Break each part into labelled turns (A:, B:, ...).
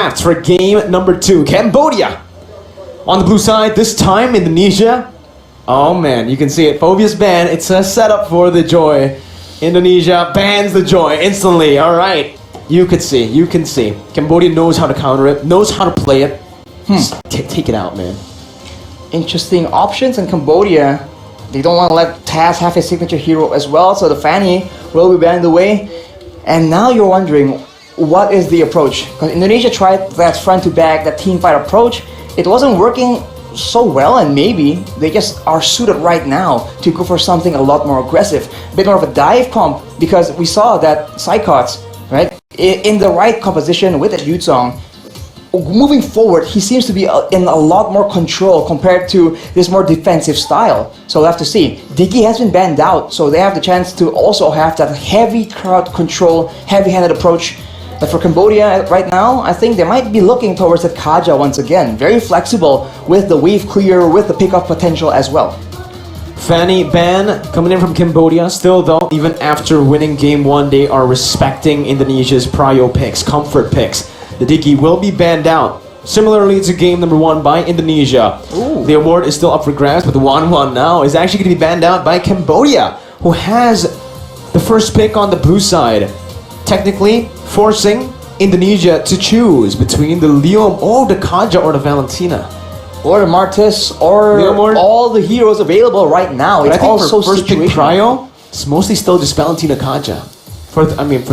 A: draft for game number 2. Cambodia on the blue side, this time Indonesia. Oh man, you can see it. Phobia's ban. It's a setup for the Joy. Indonesia bans the Joy instantly. All right. You can see. Cambodia knows how to counter it, knows how to play it. Just take it out, man.
B: Interesting options in Cambodia. They don't want to let Taz have his signature hero as well, so the Fanny will be banned away. And now you're wondering, what is the approach? Because Indonesia tried that front to back, that team fight approach. It wasn't working so well, and maybe they just are suited right now to go for something a lot more aggressive, a bit more of a dive comp, because we saw that Psychots, right, in the right composition with that Yuzong, moving forward, he seems to be in a lot more control compared to this more defensive style. So we'll have to see. Diggy has been banned out, so they have the chance to also have that heavy crowd control, heavy-handed approach. But for Cambodia right now, I think they might be looking towards the Kaja once again. Very flexible with the wave clear, with the pickup potential as well.
A: Fanny ban coming in from Cambodia. Still though, even after winning game 1, they are respecting Indonesia's prio picks, comfort picks. The Diggy will be banned out. Similarly to game number 1 by Indonesia.
B: Ooh.
A: The award is still up for grabs, but the 1-1 now is actually going to be banned out by Cambodia, who has the first pick on the blue side. Technically forcing Indonesia to choose between the Leom or the Kaja or the Valentina.
B: Or the Martis, or
A: Leomord.
B: all the heroes available right now.
A: But
B: It's
A: I think
B: all
A: for
B: so
A: first pick
B: situational.
A: Prio, it's mostly still just Valentina Kaja. For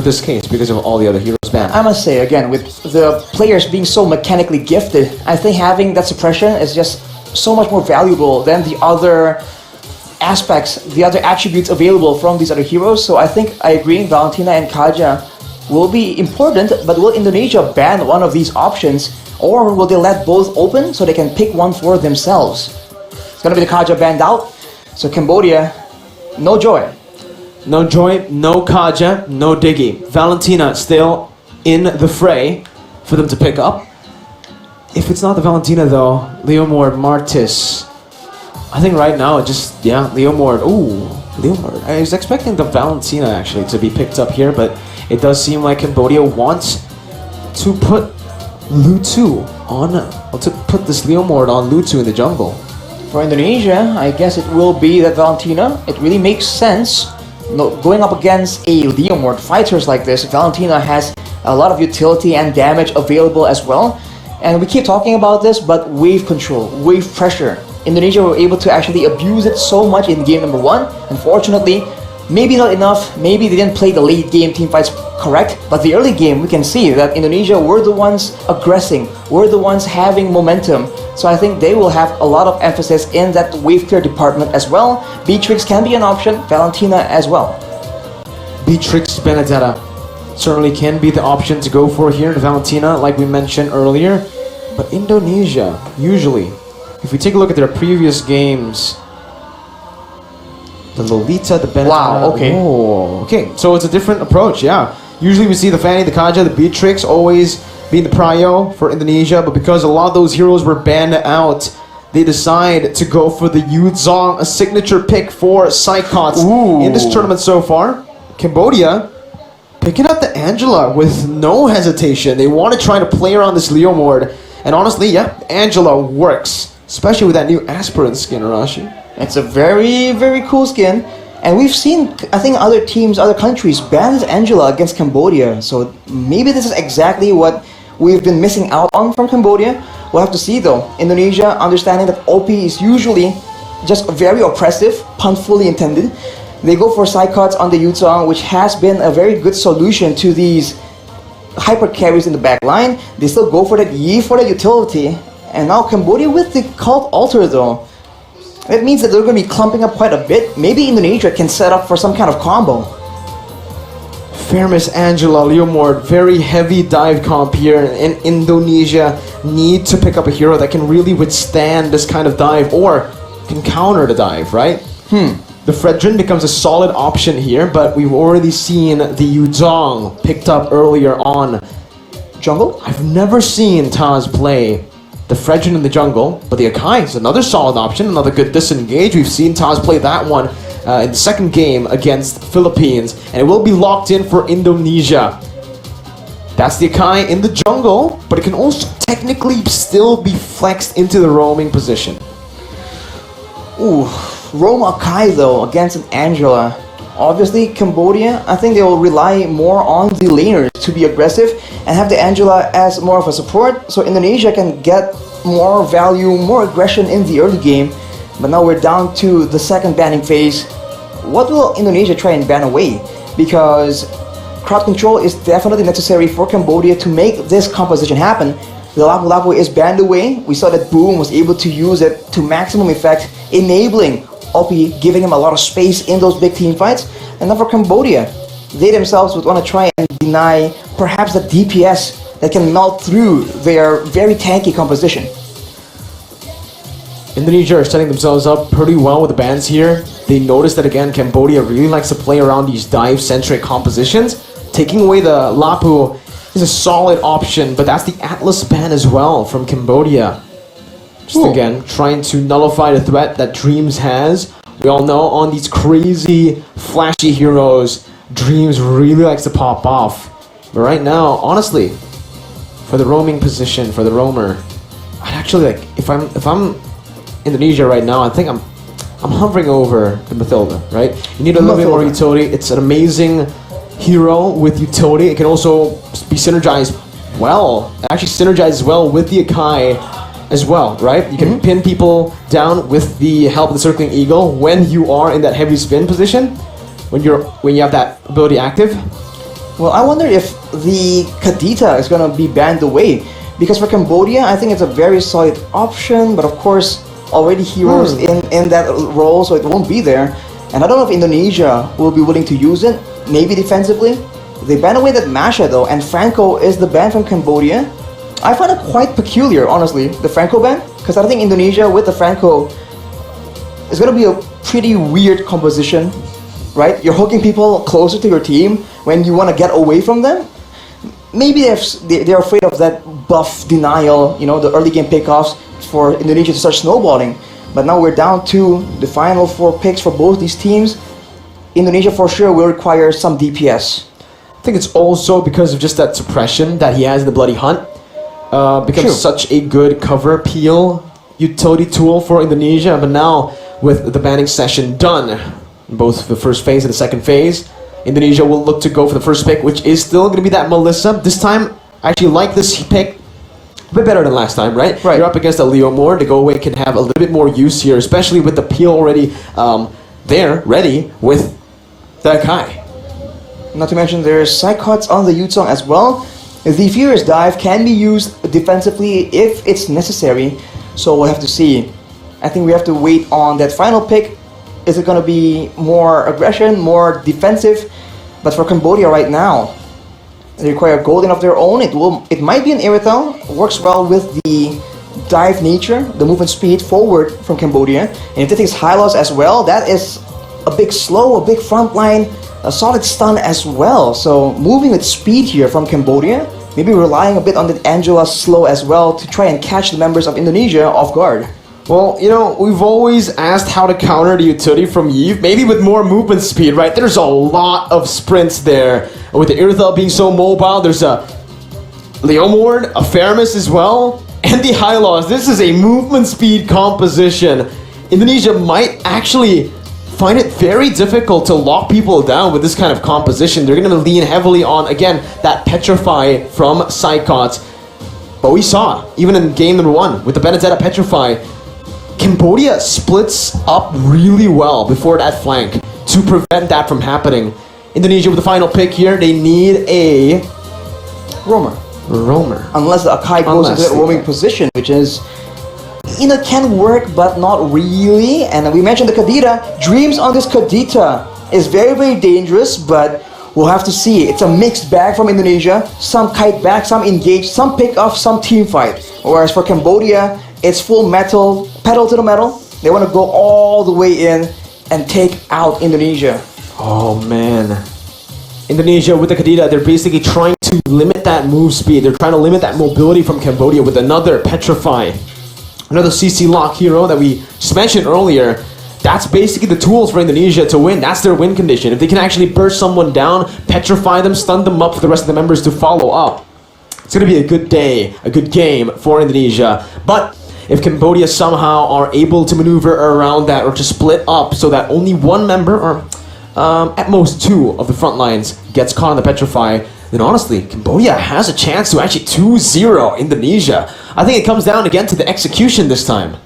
A: this case, because of all the other heroes banned.
B: I must say, again, with the players being so mechanically gifted, I think having that suppression is just so much more valuable than the other aspects, the other attributes available from these other heroes. So I think I agree, Valentina and Kaja will be important, but will Indonesia ban one of these options, or will they let both open so they can pick one for themselves? It's gonna be the Kaja banned out, so Cambodia, no Joy.
A: No Joy, no Kaja, no Diggy. Valentina still in the fray for them to pick up. If it's not the Valentina though, Leomord, Martis. I think right now it just, Leomord. Ooh, Leomord. I was expecting the Valentina actually to be picked up here, but it does seem like Cambodia wants to put Lutu on, to put this Leomord on Lutu in the jungle.
B: For Indonesia, I guess it will be that Valentina. It really makes sense. No, going up against a Leomord, fighters like this, Valentina has a lot of utility and damage available as well. And we keep talking about this, but wave control, wave pressure. Indonesia were able to actually abuse it so much in game number 1. Unfortunately, maybe not enough, maybe they didn't play the late game team fights correct, but the early game we can see that Indonesia were the ones aggressing, were the ones having momentum. So I think they will have a lot of emphasis in that wave clear department as well. Beatrix can be an option, Valentina as well.
A: Beatrix Benedetta certainly can be the option to go for here. Valentina, like we mentioned earlier. But Indonesia, usually, if we take a look at their previous games, the Lolita, the Benedetta.
B: Wow, okay.
A: Oh, okay, so it's a different approach, yeah. Usually we see the Fanny, the Kaja, the Beatrix always being the prio for Indonesia, but because a lot of those heroes were banned out, they decide to go for the Yuzong, a signature pick for Psychots in this tournament so far. Cambodia picking up the Angela with no hesitation. They want to try to play around this Leomord, and honestly, yeah, Angela works, especially with that new Aspirant skin, Arashi.
B: It's a very, very cool skin. And we've seen, I think, other teams, other countries ban Angela against Cambodia. So maybe this is exactly what we've been missing out on from Cambodia. We'll have to see though. Indonesia, understanding that OP is usually just very oppressive, pun fully intended. They go for Psychots on the Yuzong, which has been a very good solution to these hyper carries in the back line. They still go for that Yi for the utility. And now Cambodia with the Cult Altar though. That means that they're going to be clumping up quite a bit. Maybe Indonesia can set up for some kind of combo.
A: Fairness Angela, Leomord, very heavy dive comp here, and Indonesia need to pick up a hero that can really withstand this kind of dive or can counter the dive, right? The Fredrin becomes a solid option here, but we've already seen the Yuzong picked up earlier on.
B: Jungle?
A: I've never seen Taz play the Fredrin in the jungle, but the Akai is another solid option, another good disengage. We've seen Taz play that one in the second game against the Philippines, and it will be locked in for Indonesia. That's the Akai in the jungle, but it can also technically still be flexed into the roaming position.
B: Ooh, Roma Akai though against an Angela. Obviously, Cambodia, I think they will rely more on the laners to be aggressive and have the Angela as more of a support, so Indonesia can get more value, more aggression in the early game. But now we're down to the second banning phase. What will Indonesia try and ban away? Because crowd control is definitely necessary for Cambodia to make this composition happen. The Lapu Lapu is banned away. We saw that Boom was able to use it to maximum effect, enabling OP, giving him a lot of space in those big team fights. And now for Cambodia, they themselves would want to try and deny perhaps the DPS that can melt through their very tanky composition.
A: Indonesia are setting themselves up pretty well with the bans here. They noticed that again, Cambodia really likes to play around these dive-centric compositions. Taking away the Lapu is a solid option, but that's the Atlas ban as well from Cambodia. Just again, trying to nullify the threat that Dreams has. We all know on these crazy, flashy heroes, Dreams really likes to pop off. But right now, honestly, for the roaming position, for the roamer, I'd actually like, if I'm Indonesia right now, I think I'm hovering over the Mathilda, right? You need a little bit more utility. It's an amazing hero with utility. It can also be synergized well. It actually synergizes well with the Akai as well, right? You can pin people down with the help of the Circling Eagle when you are in that heavy spin position, when you have that ability active.
B: Well, I wonder if the Kadita is gonna be banned away, because for Cambodia, I think it's a very solid option, but of course, already heroes in that role, so it won't be there. And I don't know if Indonesia will be willing to use it, maybe defensively. They ban away that Masha though, and Franco is the ban from Cambodia. I find it quite peculiar, honestly, the Franco ban, because I think Indonesia with the Franco is going to be a pretty weird composition, right? You're hooking people closer to your team when you want to get away from them. Maybe they're afraid of that buff denial, you know, the early game pickoffs for Indonesia to start snowballing. But now we're down to the final 4 picks for both these teams. Indonesia for sure will require some DPS.
A: I think it's also because of just that suppression that he has in the Bloody Hunt. Becomes such a good cover peel utility tool for Indonesia. But now with the banning session done, both the first phase and the second phase, Indonesia will look to go for the first pick, which is still going to be that Melissa. This time, I actually like this pick a bit better than last time, right? You're up against a Leo Moore. The go away can have a little bit more use here, especially with the peel already there, ready with the Kai.
B: Not to mention there's Psychots on the Yutsong as well. The Furious Dive can be used defensively if it's necessary, so we'll have to see. I think we have to wait on that final pick. Is it going to be more aggression, more defensive? But for Cambodia right now, they require Golden of their own. It might be an Irithel. Works well with the dive nature, the movement speed forward from Cambodia. And if it takes high loss as well, that is a big slow, a big front line, a solid stun as well. So moving with speed here from Cambodia, maybe relying a bit on the Angela slow as well to try and catch the members of Indonesia off guard.
A: Well, you know, we've always asked how to counter the utility from Yves, maybe with more movement speed, right? There's a lot of sprints there. With the Irithel being so mobile, there's a Leomord, a Faramis as well, and the Hylos. This is a movement speed composition. Indonesia might actually find it very difficult to lock people down with this kind of composition. They're going to lean heavily on, again, that Petrify from Psychots. But we saw, even in game number 1, with the Benedetta Petrify, Cambodia splits up really well before that flank to prevent that from happening. Indonesia with the final pick here, they need a
B: roamer. Unless the Akai goes into that roaming position, which is, you know, can work, but not really. And we mentioned the Kadita. Dreams on this Kadita is very, very dangerous, but we'll have to see. It's a mixed bag from Indonesia. Some kite back, some engage, some pick off, some team fight. Whereas for Cambodia, it's full metal, pedal to the metal. They want to go all the way in and take out Indonesia.
A: Oh man. Indonesia with the Kadita, they're basically trying to limit that move speed. They're trying to limit that mobility from Cambodia with another Petrify. Another CC lock hero that we just mentioned earlier. That's basically the tools for Indonesia to win. That's their win condition. If they can actually burst someone down, petrify them, stun them up for the rest of the members to follow up. It's going to be a good day, a good game for Indonesia. But if Cambodia somehow are able to maneuver around that or to split up so that only one member or at most two of the front lines gets caught in the petrify, then honestly, Cambodia has a chance to actually 2-0 Indonesia. I think it comes down again to the execution this time.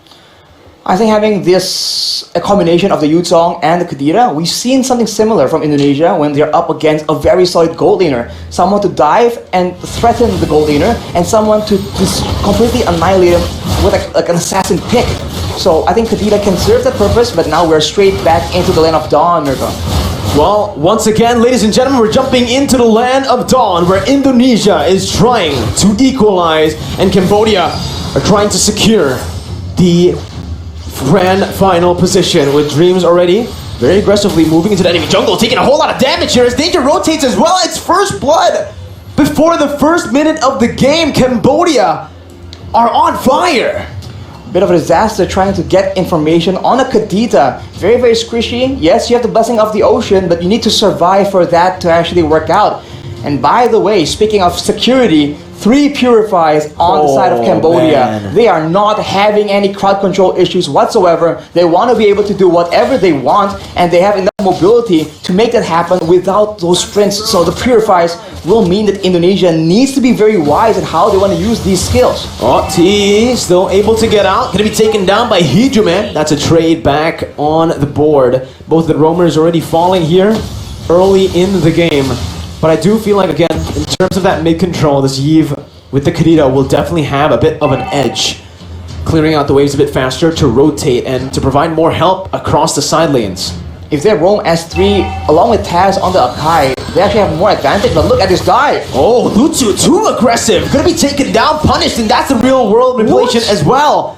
B: I think having a combination of the Yutong and the Khedira, we've seen something similar from Indonesia when they're up against a very solid gold laner. Someone to dive and threaten the gold laner, and someone to just completely annihilate him with like an assassin pick. So I think Khedira can serve that purpose, but now we're straight back into the Land of Dawn, Nurka.
A: Well, once again, ladies and gentlemen, we're jumping into the Land of Dawn, where Indonesia is trying to equalize, and Cambodia are trying to secure the grand final position, with Dreams already very aggressively moving into the enemy jungle, taking a whole lot of damage here as Danger rotates as well. It's first blood before the first minute of the game. Cambodia are on fire.
B: Bit of a disaster trying to get information on a Khedira. Very, very squishy. Yes, you have the blessing of the ocean, but you need to survive for that to actually work out. And by the way, speaking of security, 3 purifies on the side of Cambodia.
A: Man.
B: They are not having any crowd control issues whatsoever. They want to be able to do whatever they want, and they have enough mobility to make that happen without those sprints. So the purifies will mean that Indonesia needs to be very wise at how they want to use these skills.
A: Oh, T still able to get out. Gonna be taken down by Hijume. That's a trade back on the board. Both the roamers already falling here early in the game. But I do feel like, again, in terms of that mid-control, this Yves with the Khedira will definitely have a bit of an edge, clearing out the waves a bit faster to rotate and to provide more help across the side lanes.
B: If they roam S3 along with Taz on the Akai, they actually have more advantage, but look at this dive!
A: Oh, Lutsu, too aggressive! Gonna be taken down, punished, and that's the real world manipulation as well.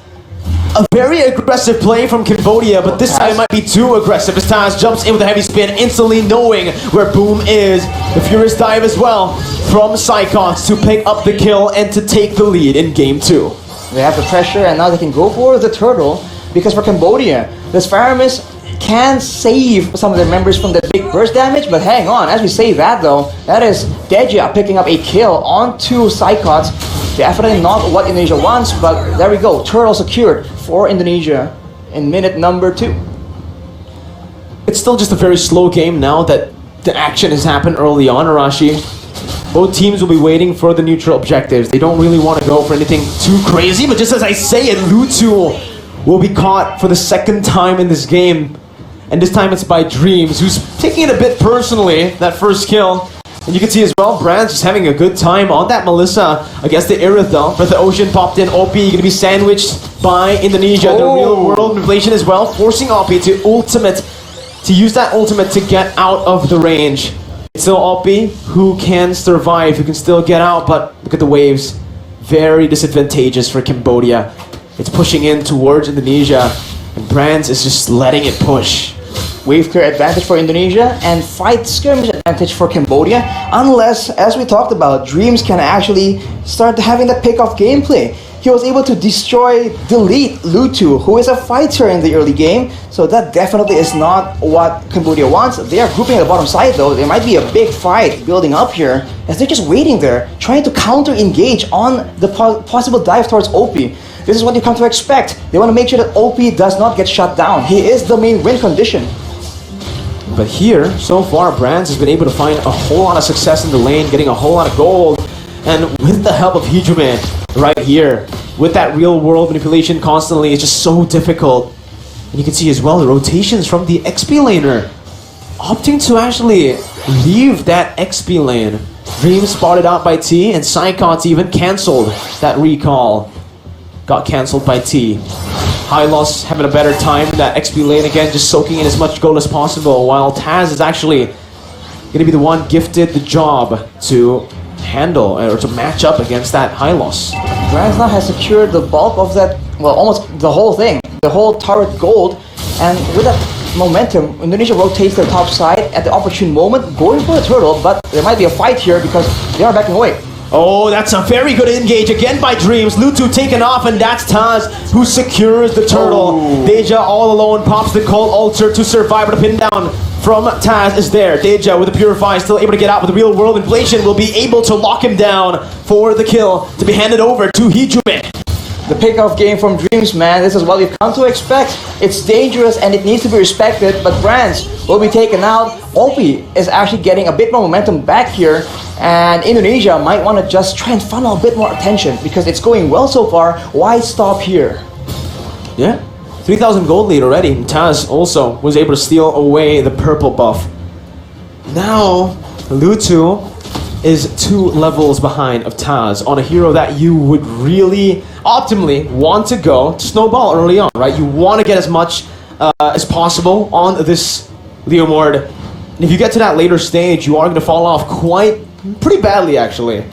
A: A very aggressive play from Cambodia, but this time it might be too aggressive as Taz jumps in with a heavy spin, instantly knowing where Boom is. The Furious dive as well from Psychots to pick up the kill and to take the lead in game 2.
B: They have the pressure, and now they can go for the turtle, because for Cambodia, this Faramis can save some of their members from the big burst damage, but hang on, as we say that though, that is Deja picking up a kill onto Psychots. Definitely not what Indonesia wants, but there we go. Turtle secured for Indonesia in minute number 2.
A: It's still just a very slow game now that the action has happened early on, Arashi. Both teams will be waiting for the neutral objectives. They don't really want to go for anything too crazy, but just as I say it, Lutsu will be caught for the second time in this game. And this time it's by Dreams, who's taking it a bit personally, that first kill. And you can see as well, Brand's just having a good time on that Melissa against the Irithel. But the Ocean popped in, OP gonna be sandwiched by Indonesia. The real world manipulation as well, forcing OP to use that ultimate to get out of the range. It's still OP who can survive, who can still get out, but look at the waves. Very disadvantageous for Cambodia. It's pushing in towards Indonesia, and Brands is just letting it push.
B: Wave clear advantage for Indonesia and fight skirmish advantage for Cambodia, unless, as we talked about, Dreams can actually start having the pick-off gameplay. He was able to delete Lutsu, who is a fighter in the early game, so that definitely is not what Cambodia wants. They are grouping at the bottom side though. There might be a big fight building up here, as they're just waiting there, trying to counter-engage on the possible dive towards OP. This is what you come to expect. They want to make sure that OP does not get shut down. He is the main win condition.
A: But here, so far, Brands has been able to find a whole lot of success in the lane, getting a whole lot of gold. And with the help of Hijume right here, with that real world manipulation constantly, it's just so difficult. And you can see as well the rotations from the XP laner, opting to actually leave that XP lane. Dream spotted out by T, and Psychots even cancelled that recall. Got cancelled by T. High Loss having a better time in that XP lane again, just soaking in as much gold as possible, while Taz is actually going to be the one gifted the job to handle or to match up against that High Loss.
B: Brands now has secured the bulk of that, well, almost the whole thing, the whole turret gold, and with that momentum, Indonesia rotates their top side at the opportune moment, going for the turtle, but there might be a fight here because they are backing away.
A: Oh, that's a very good engage again by Dreams. Lutsu taken off, and that's Taz who secures the turtle. Deja all alone pops the cold ulcer to survive with a pin down from Taz is there. Deja with the Purify still able to get out with the real world inflation will be able to lock him down for the kill to be handed over to Hijume.
B: The pickoff game from Dreams, man, this is what we've come to expect. It's dangerous and it needs to be respected, but Brands will be taken out. Opie is actually getting a bit more momentum back here, and Indonesia might want to just try and funnel a bit more attention because it's going well so far. Why stop here?
A: Yeah, 3,000 gold lead already. Taz also was able to steal away the purple buff. Now, Lutu is 2 levels behind of Taz on a hero that you would really optimally want to go to snowball early on, right? You want to get as much as possible on this Leomord. And if you get to that later stage, you are going to fall off pretty badly, actually.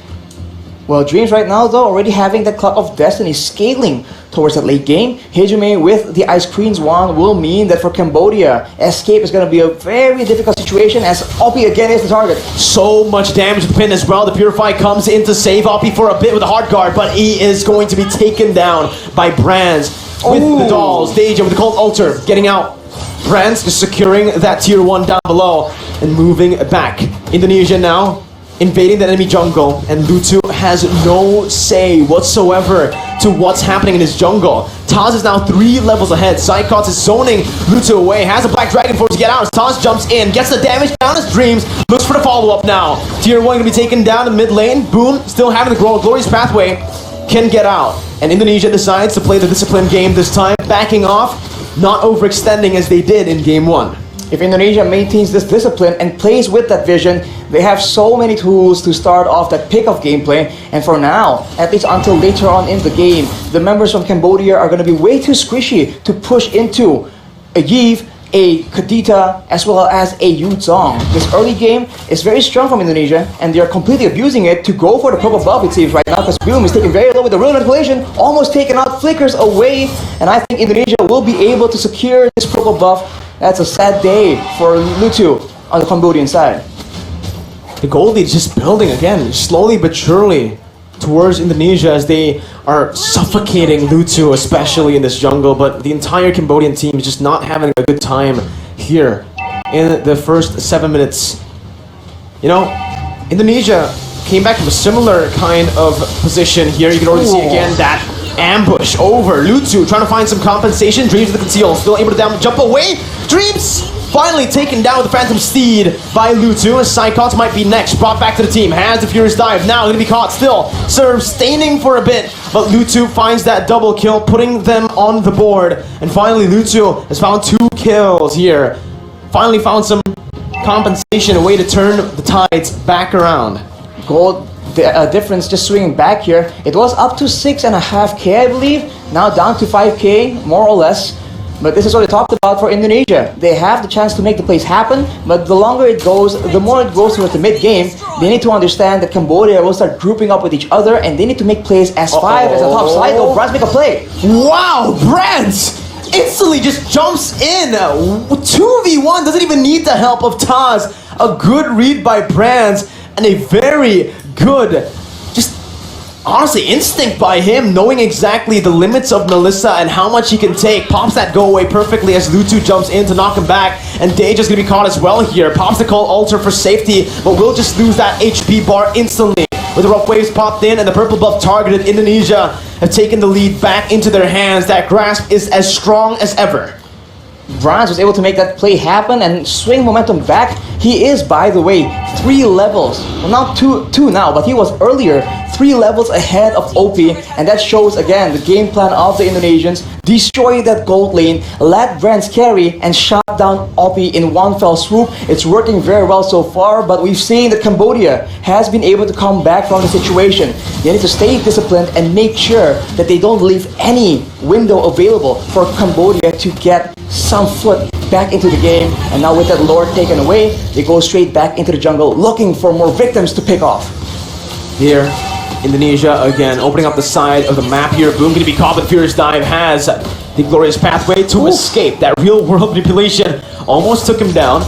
B: Well, Dreams right now, though, already having that Clock of Destiny scaling towards that late game. Hijume with the Ice Queen's wand will mean that for Cambodia, escape is going to be a very difficult situation as Opie again is the target.
A: So much damage to the pin as well. The Purify comes in to save Opie for a bit with a hard guard, but he is going to be taken down by Brands with the dolls. Deja with the Cold Altar getting out. Brands just securing that tier 1 down below and moving back. Indonesia now invading the enemy jungle, and Lutu has no say whatsoever to what's happening in his jungle. Taz is now 3 levels ahead. Psychots is zoning Lutu away, has a Black Dragon Force to get out as Taz jumps in, gets the damage down as Dreams, looks for the follow-up now. Tier 1 going to be taken down in mid lane. Boom, still having the glorious pathway, can get out. And Indonesia decides to play the discipline game this time, backing off, not overextending as they did in game 1.
B: If Indonesia maintains this discipline and plays with that vision, they have so many tools to start off that pick-off gameplay. And for now, at least until later on in the game, the members from Cambodia are going to be way too squishy to push into a Yves, a Kadita, as well as a Yu Zhong. This early game is very strong from Indonesia, and they are completely abusing it to go for the purple buff, it seems right now, because Boom is taken very low with the real manipulation, almost taken out, flickers away, and I think Indonesia will be able to secure this purple buff. That's a sad day for Lutu on the Cambodian side.
A: The gold lead is just building again, slowly but surely, towards Indonesia as they are suffocating Lutu, especially in this jungle. But the entire Cambodian team is just not having a good time here in the first 7 minutes. You know, Indonesia came back from a similar kind of position here. You can already see again that ambush over Lutu, trying to find some compensation. Dreams with the conceal, still able to jump away. Dreams finally taken down with the Phantom Steed by Lutu, as Psychots might be next, brought back to the team, has the Furious Dive, now going to be caught still, staining for a bit, but Lutu finds that double kill, putting them on the board, and finally Lutu has found 2 kills here, finally found some compensation, a way to turn the tides back around.
B: Gold difference just swinging back here. It was up to 6.5k, I believe, now down to 5k, more or less. But this is what we talked about for Indonesia. They have the chance to make the plays happen, but the longer it goes, the more it goes towards the mid-game, they need to understand that Cambodia will start grouping up with each other, and they need to make plays as 5 as a top side. Oh, Brands make a play.
A: Wow, Brands instantly just jumps in. 2v1, doesn't even need the help of Taz. A good read by Brands, and a very good, honestly, instinct by him, knowing exactly the limits of Melissa and how much he can take. Pops that go away perfectly as Lutu jumps in to knock him back, and Deja's gonna be caught as well here. Pops the Call Altar for safety, but will just lose that HP bar instantly. With the rough waves popped in and the purple buff targeted, Indonesia have taken the lead back into their hands. That grasp is as strong as ever.
B: Brands was able to make that play happen and swing momentum back. He is, by the way, 3 levels, well, not two now, but he was earlier 3 levels ahead of OP, and that shows again the game plan of the Indonesians. Destroy that gold lane, let Brands carry, and shut down OP in one fell swoop. It's working very well so far, but we've seen that Cambodia has been able to come back from the situation. They need to stay disciplined and make sure that they don't leave any window available for Cambodia to get some foot back into the game. And now with that lord taken away, they go straight back into the jungle looking for more victims to pick off.
A: Here, Indonesia again opening up the side of the map here. Boom going to be caught, but Furious Dive has the glorious pathway to escape. That real world manipulation almost took him down,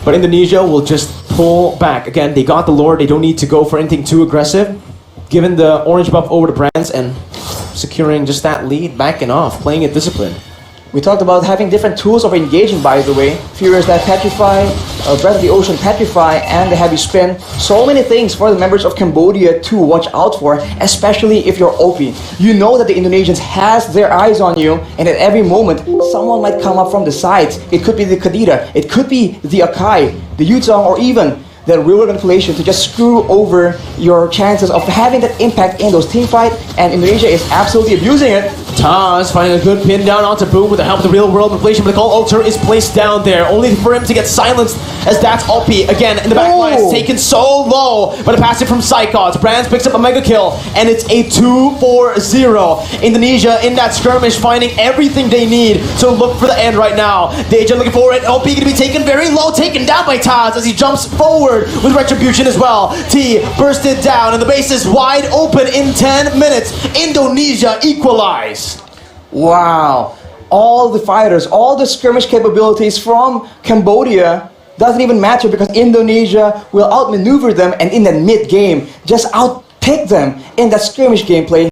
A: but Indonesia will just pull back. Again, they got the lord, they don't need to go for anything too aggressive. Given the orange buff over to Brands and securing just that lead, backing off, playing it disciplined.
B: We talked about having different tools of engaging, by the way. Furious Dive Petrify, Breath of the Ocean Petrify, and the Heavy Spin. So many things for the members of Cambodia to watch out for, especially if you're OP. You know that the Indonesians has their eyes on you, and at every moment, someone might come up from the sides. It could be the Kadira, it could be the Akai, the Yutong, or even the real manipulation to just screw over your chances of having that impact in those team fight, and Indonesia is absolutely abusing it.
A: Taz finding a good pin down onto Boom with the help of the real world manipulation, but the call altar is placed down there, only for him to get silenced as that's OP again in the back line. It's taken so low, but a passive from Psychots. Brands picks up a mega kill, and it's a 2-4-0. Indonesia in that skirmish finding everything they need to look for the end right now. Deja looking for it. OP going to be taken very low, taken down by Taz as he jumps forward with Retribution as well. T bursted down, and the base is wide open in 10 minutes. Indonesia equalize.
B: Wow. All the fighters, all the skirmish capabilities from Cambodia doesn't even matter because Indonesia will outmaneuver them, and in that mid-game, just outpick them in that skirmish gameplay.